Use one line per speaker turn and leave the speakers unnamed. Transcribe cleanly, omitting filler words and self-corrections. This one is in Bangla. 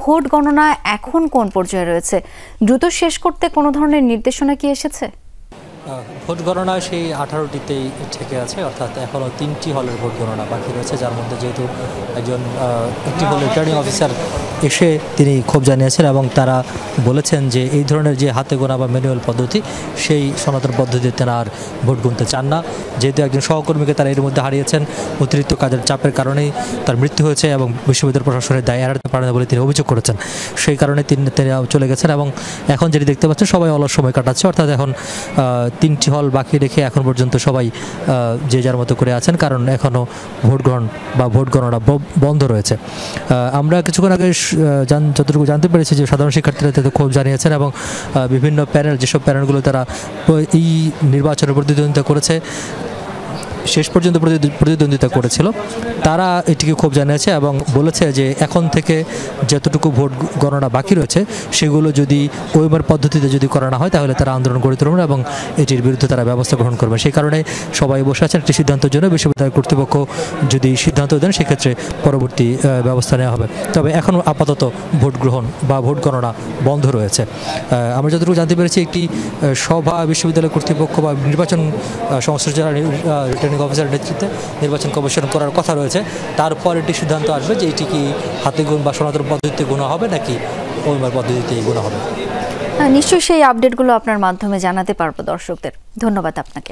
ভোট গণনা এখন কোন পর্যায়ে রয়েছে? দ্রুত শেষ করতে কোনো ধরনের নির্দেশনা কি এসেছে?
ভোট গণনা সেই 18টিতেই ঠেকে আছে, অর্থাৎ এখনও 3টি হলের ভোট গণনা বাকি রয়েছে, যার মধ্যে যেহেতু একটি হল রিটার্নিং অফিসার এসে তিনি ক্ষোভ জানিয়েছেন এবং তারা বলেছেন যে এই ধরনের যে হাতে গোনা বা ম্যানুয়াল পদ্ধতি, সেই সনাতন পদ্ধতিতে তারা আর ভোট গুনতে চান না। যেহেতু একজন সহকর্মীকে তারা এর মধ্যে হারিয়েছেন, অতিরিক্ত কাজের চাপের কারণেই তার মৃত্যু হয়েছে এবং বিশ্ববিদ্যালয় প্রশাসনের দায় এড়াতে পারে না বলে তিনি অভিযোগ করেছেন। সেই কারণে তিনি চলে গেছেন এবং এখন যেটি দেখতে পাচ্ছেন সবাই অলস সময় কাটাচ্ছে, অর্থাৎ এখন 3টি হল বাকি রেখে এখন পর্যন্ত সবাই যে যার মতো করে আছেন, কারণ এখনও ভোট গ্রহণ বা ভোট গণনা বন্ধ রয়েছে। আমরা কিছুক্ষণ আগে যতটুকু জানতে পেরেছি যে সাধারণ শিক্ষার্থীরা তাদের ক্ষোভ জানিয়েছেন এবং বিভিন্ন প্যানেল, যেসব প্যানেলগুলো তারা এই নির্বাচনের প্রতিদ্বন্দ্বিতা করেছে, শেষ পর্যন্ত প্রতিদ্বন্দ্বিতা করেছিল, তারা এটিকে ক্ষোভ জানিয়েছে এবং বলেছে যে এখন থেকে যতটুকু ভোট গণনা বাকি রয়েছে সেগুলো যদি ওইবার পদ্ধতিতে যদি করানো হয় তাহলে তারা আন্দোলন গড়ে তুলবেন এবং এটির বিরুদ্ধে তারা ব্যবস্থা গ্রহণ করবে। সেই কারণে সবাই বসে আছেন একটি সিদ্ধান্তের জন্য। বিশ্ববিদ্যালয় কর্তৃপক্ষ যদি সিদ্ধান্ত দেন সেক্ষেত্রে পরবর্তী ব্যবস্থা নেওয়া হবে। তবে এখনও আপাতত ভোট গ্রহণ বা ভোট গণনা বন্ধ রয়েছে। আমরা যতটুকু জানতে পেরেছি একটি সভা বিশ্ববিদ্যালয় কর্তৃপক্ষ বা নির্বাচন সংস্থার যারা রিটার্নিং অফিসারের নেতৃত্বে নির্বাচন কমিশন করার কথা রয়েছে, তারপর এটি সিদ্ধান্ত আসবে যে এটি কি হাতে গুণ বা সনাতন পদ্ধতিতে গোনা হবে নাকি ওইবার পদ্ধতিতে গোনা হবে।
নিশ্চয়ই সেই আপডেটগুলো আপনার মাধ্যমে জানাতে পারবো দর্শকদের। ধন্যবাদ আপনাকে।